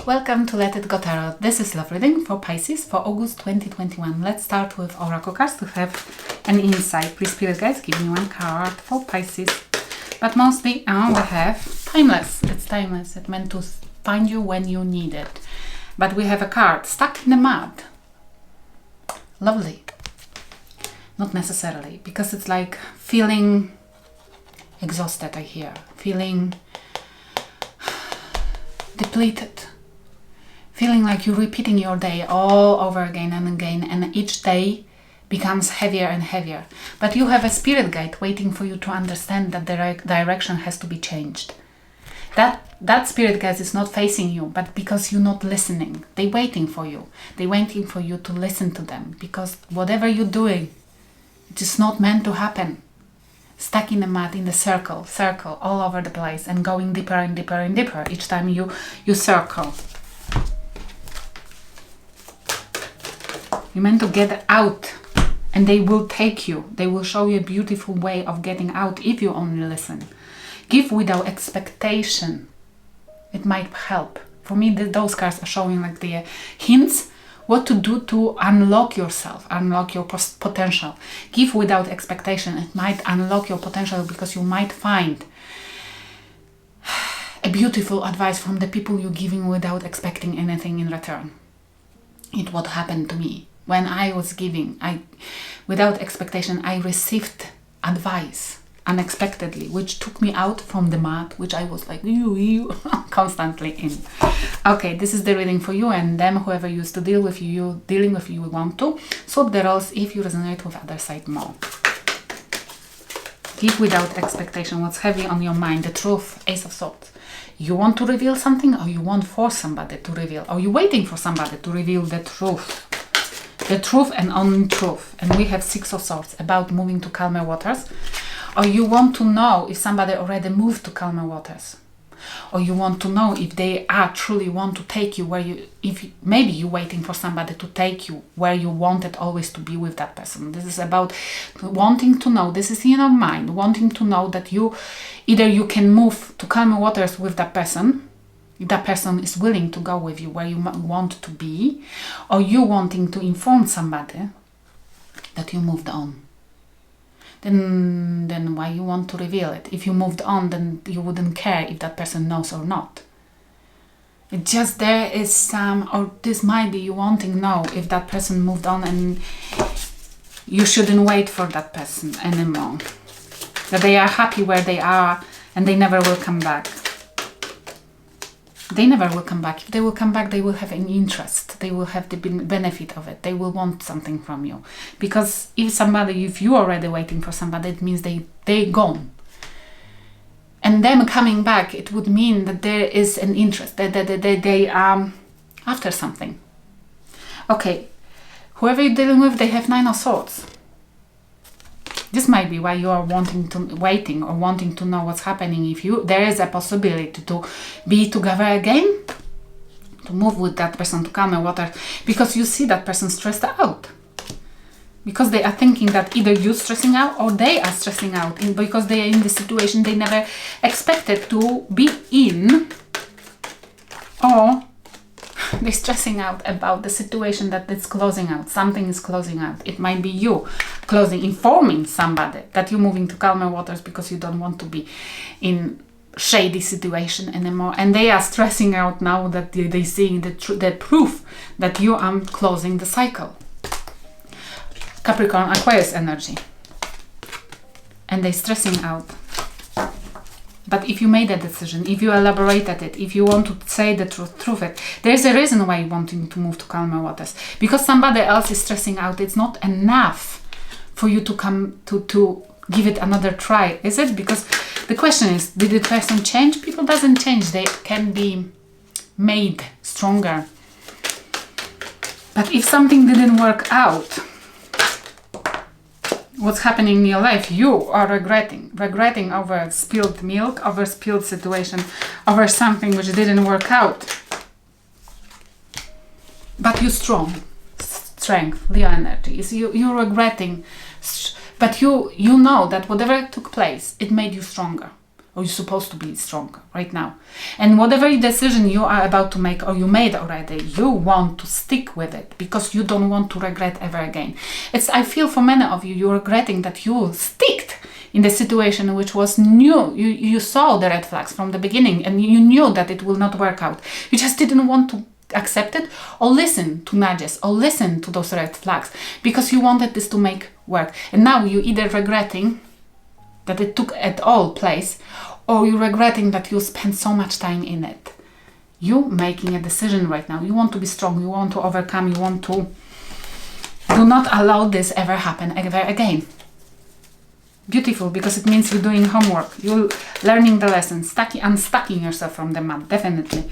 welcome to Let It Go Tarot. This is love reading for Pisces for August 2021. Let's start with Oracle cards to have an insight. Please, Spirit guys, give me one card for Pisces. But mostly, we have timeless. It's timeless. It's meant to find you when you need it. But we have a card, stuck in the mud. Lovely. Not necessarily, because it's like feeling exhausted, I hear. Feeling depleted. Feeling like you're repeating your day all over again and again, and each day becomes heavier and heavier. But you have a spirit guide waiting for you to understand that the direction has to be changed. That spirit guide is not facing you, but because you're not listening. They're waiting for you. They're waiting for you to listen to them, because whatever you're doing, it is not meant to happen. Stuck in the mud, in the circle, all over the place, and going deeper and deeper and deeper each time you circle. You're meant to get out, and they will take you. They will show you a beautiful way of getting out if you only listen. Give without expectation. It might help. For me, those cards are showing like the hints what to do to unlock yourself, unlock your potential. Give without expectation. It might unlock your potential because you might find a beautiful advice from the people you're giving without expecting anything in return. It what happened to me. When I was giving, without expectation, I received advice unexpectedly, which took me out from the mud, which I was like, constantly in. Okay, this is the reading for you and them, whoever used to deal with you, dealing with you want to. Swap the roles if you resonate with other side more. Give without expectation. What's heavy on your mind? The truth, Ace of Swords. You want to reveal something, or you want for somebody to reveal? Or you waiting for somebody to reveal the truth? The truth and only truth. And we have Six of Swords, about moving to calmer waters. Or you want to know if somebody already moved to calmer waters. Or you want to know if they are truly want to take you where you, maybe you're waiting for somebody to take you where you wanted always to be with that person. This is about wanting to know, this is in your mind, wanting to know that either you can move to calmer waters with that person, if that person is willing to go with you where you want to be, or you wanting to inform somebody that you moved on. Then why you want to reveal it? If you moved on, then you wouldn't care if that person knows or not. It just there is some, or this might be you wanting to know if that person moved on and you shouldn't wait for that person anymore. That they are happy where they are and they never will come back. They never will come back. If they will come back, they will have an interest. They will have the benefit of it. They will want something from you. Because if you are already waiting for somebody, it means they're gone. And them coming back, it would mean that there is an interest, that they are after something. Okay, whoever you're dealing with, they have Nine of Swords. This might be why you are waiting or wanting to know what's happening. If there is a possibility to be together again, to move with that person to calmer water, because you see that person stressed out. Because they are thinking that either you're stressing out or they are stressing out, because they are in the situation they never expected to be in, or they're stressing out about the situation that it's closing out. Something is closing out. It might be you informing somebody that you're moving to calmer waters because you don't want to be in shady situation anymore. And they are stressing out now that they're seeing the proof that you are closing the cycle. Capricorn, Aquarius energy. And they're stressing out. But if you made a decision, if you elaborated it, if you want to say the truth, there's a reason why you're wanting to move to calmer waters. Because somebody else is stressing out. It's not enough for you to come to give it another try, is it? Because the question is, did the person change? People doesn't change. They can be made stronger. But if something didn't work out, what's happening in your life, you are regretting over spilled milk, over spilled situation, over something which didn't work out. But you're strong. Strength, Leo energy. You're regretting, but you know that whatever took place, it made you stronger. or you're supposed to be strong right now. And whatever decision you are about to make or you made already, you want to stick with it because you don't want to regret ever again. I feel for many of you, you're regretting that you sticked in the situation which was new. You saw the red flags from the beginning and you knew that it will not work out. You just didn't want to accept it or listen to nudges or listen to those red flags because you wanted this to make work. And now you're either regretting that it took at all place, or you're regretting that you spent so much time in it. You making a decision right now. You want to be strong, you want to overcome, you want to do not allow this ever happen ever again. Beautiful, because it means you're doing homework, you're learning the lessons, unstucking yourself from the mud, definitely.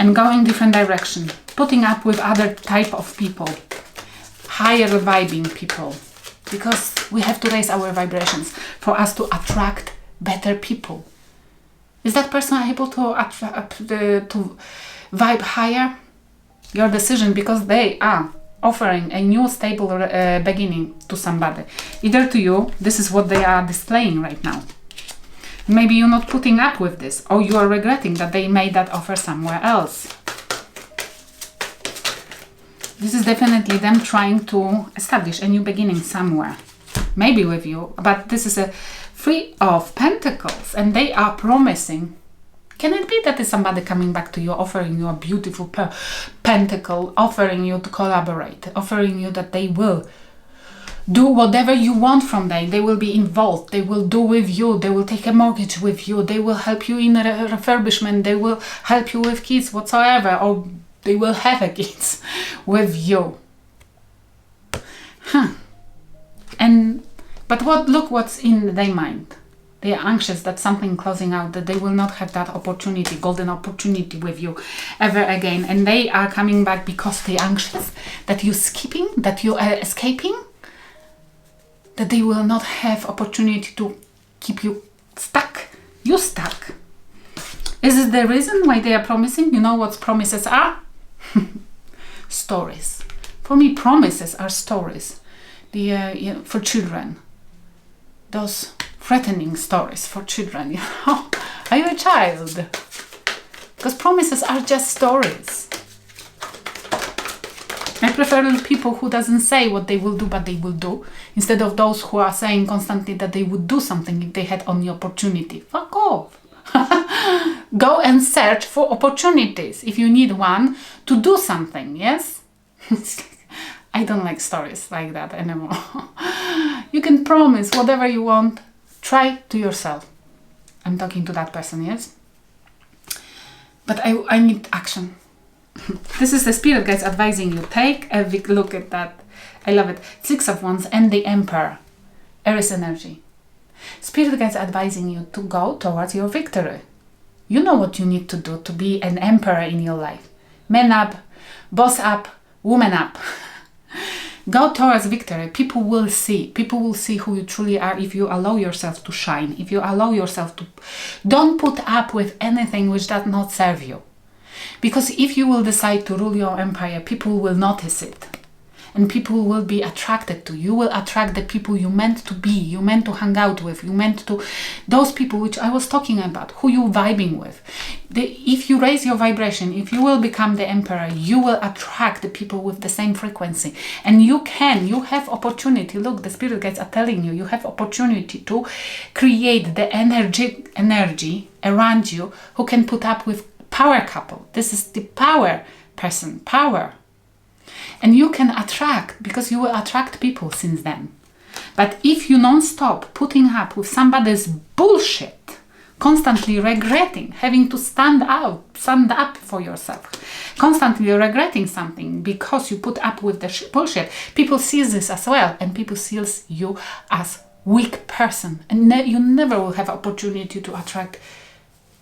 And going different direction, putting up with other type of people, higher vibing people, because we have to raise our vibrations for us to attract better people. Is that person able to vibe higher? Your decision, because they are offering a new stable beginning to somebody. Either to you, this is what they are displaying right now. Maybe you're not putting up with this, or you are regretting that they made that offer somewhere else. This is definitely them trying to establish a new beginning somewhere. Maybe with you, but this is a Three of Pentacles, and they are promising. Can it be that is somebody coming back to you, offering you a beautiful pentacle, offering you to collaborate, offering you that they will do whatever you want from them. They will be involved, they will do with you, they will take a mortgage with you, they will help you in a refurbishment, they will help you with kids whatsoever, or they will have a kids with you. But look what's in their mind. They are anxious that something closing out, that they will not have that opportunity, golden opportunity with you ever again. And they are coming back because they're anxious that you're skipping, that you are escaping, that they will not have opportunity to keep you stuck. You stuck. Is this the reason why they are promising? You know what promises are? Stories. For me, promises are stories. For children. Those threatening stories for children, Are you a child? Because promises are just stories. I prefer people who doesn't say what they will do, but they will do, instead of those who are saying constantly that they would do something if they had only opportunity. Fuck off. Go and search for opportunities if you need one to do something, yes? I don't like stories like that anymore. You can promise whatever you want. Try to yourself. I'm talking to that person, yes? But I need action. This is the Spirit Guides advising you. Take a big look at that. I love it. 6 of Wands and the Emperor. Aries energy. Spirit Guides advising you to go towards your victory. You know what you need to do to be an emperor in your life. Man up, boss up, woman up. Go towards victory. People will see who you truly are if you allow yourself to shine, if you allow yourself to... Don't put up with anything which does not serve you. Because if you will decide to rule your empire, people will notice it. And people will be attracted to you. You will attract the people you meant to be, you meant to hang out with, you meant to... Those people which I was talking about, who you vibing with. If you raise your vibration, if you will become the emperor, you will attract the people with the same frequency. And you have opportunity. Look, the Spirit Guides are telling you, you have opportunity to create the energy around you who can put up with power couple. This is the power person, power. And you can attract, because you will attract people since then. But if you non-stop putting up with somebody's bullshit, constantly regretting, having to stand up for yourself, constantly regretting something because you put up with the bullshit, people see this as well, and people see you as weak person. And you never will have opportunity to attract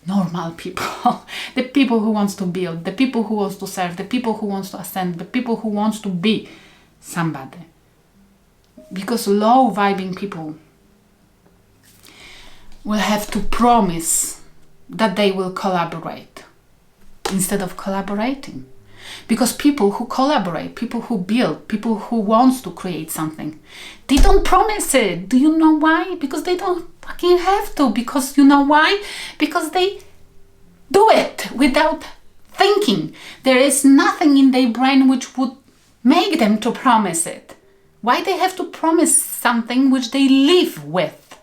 normal people, the people who wants to build, the people who wants to serve, the people who wants to ascend, the people who wants to be somebody. Because low vibing people will have to promise that they will collaborate instead of collaborating. Because people who collaborate, people who build, people who wants to create something, they don't promise it. Do you know why? Because they don't fucking have to. Because you know why? Because they do it without thinking. There is nothing in their brain which would make them to promise it. Why they have to promise something which they live with?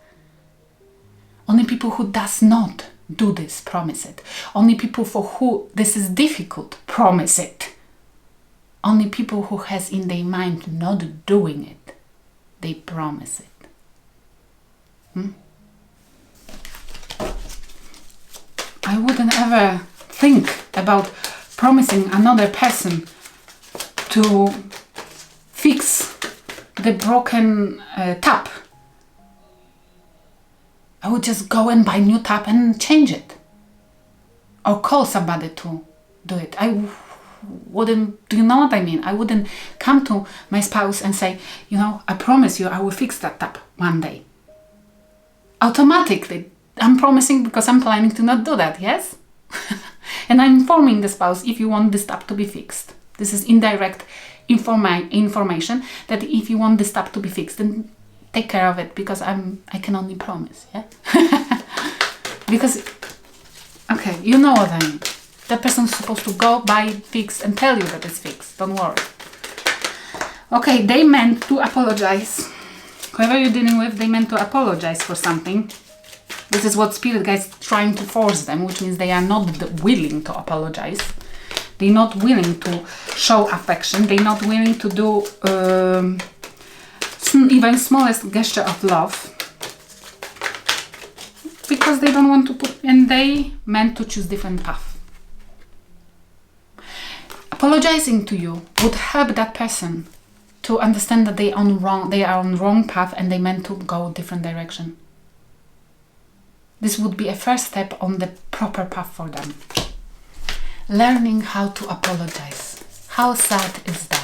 Only people who does not do this promise it. Only people for who this is difficult promise it. Only people who has in their mind not doing it, they promise it. I wouldn't ever think about promising another person to fix the broken tap. I would just go and buy new tap and change it. Or call somebody to do it. I wouldn't, do you know what I mean? I wouldn't come to my spouse and say, you know, I promise you I will fix that tap one day. Automatically, I'm promising because I'm planning to not do that, yes? And I'm informing the spouse if you want this tap to be fixed. This is indirect information that if you want this tap to be fixed, then take care of it, because I can only promise, yeah? Because, okay, you know what I mean. That person's supposed to go, buy, fix, and tell you that it's fixed. Don't worry. Okay, they meant to apologize. Whoever you're dealing with, they meant to apologize for something. This is what spirit guides trying to force them, which means they are not willing to apologize. They're not willing to show affection. They're not willing to do even smallest gesture of love. Because they don't want to put, and they meant to choose different path. Apologizing to you would help that person to understand that they are on wrong path and they meant to go different direction. This would be a first step on the proper path for them. Learning how to apologize. How sad is that?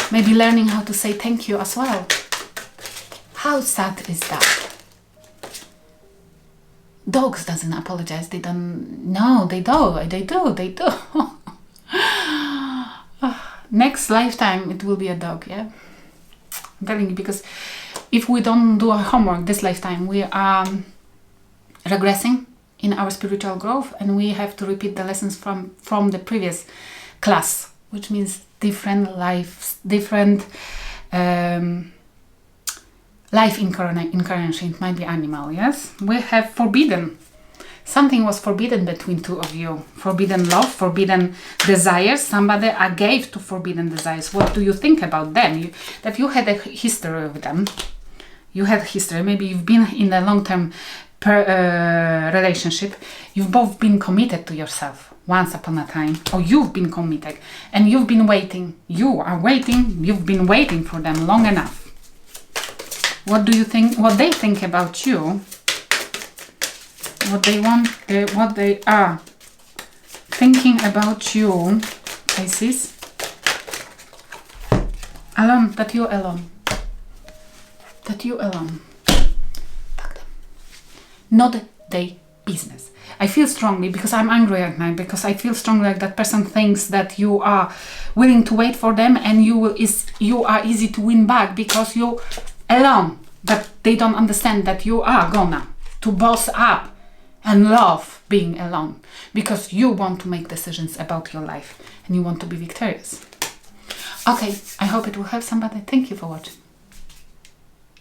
Maybe learning how to say thank you as well. How sad is that? Dogs doesn't apologize. They don't. No, they do. They do. Next lifetime it will be a dog. Yeah, I'm telling you, because if we don't do our homework this lifetime, we are regressing in our spiritual growth, and we have to repeat the lessons from the previous class, which means different lives, different life incarnation. It might be animal, yes? We have forbidden. Something was forbidden between two of you. Forbidden love, forbidden desires. Somebody gave to forbidden desires. What do you think about them? That you had a history with them. You had history. Maybe you've been in a long-term relationship. You've both been committed to yourself once upon a time. Or you've been committed. And you've been waiting. You are waiting. You've been waiting for them long enough. What do you think? What they think about you? What they want? What they are thinking about you, Pisces? Alone. That you alone. That you alone. Fuck them. Not their business. I feel strongly because I'm angry at night. Because I feel strongly like that person thinks that you are willing to wait for them, and you are easy to win back because you alone. But they don't understand that you are gonna to boss up and love being alone, because you want to make decisions about your life and you want to be victorious. Okay, I hope it will help somebody. Thank you for watching.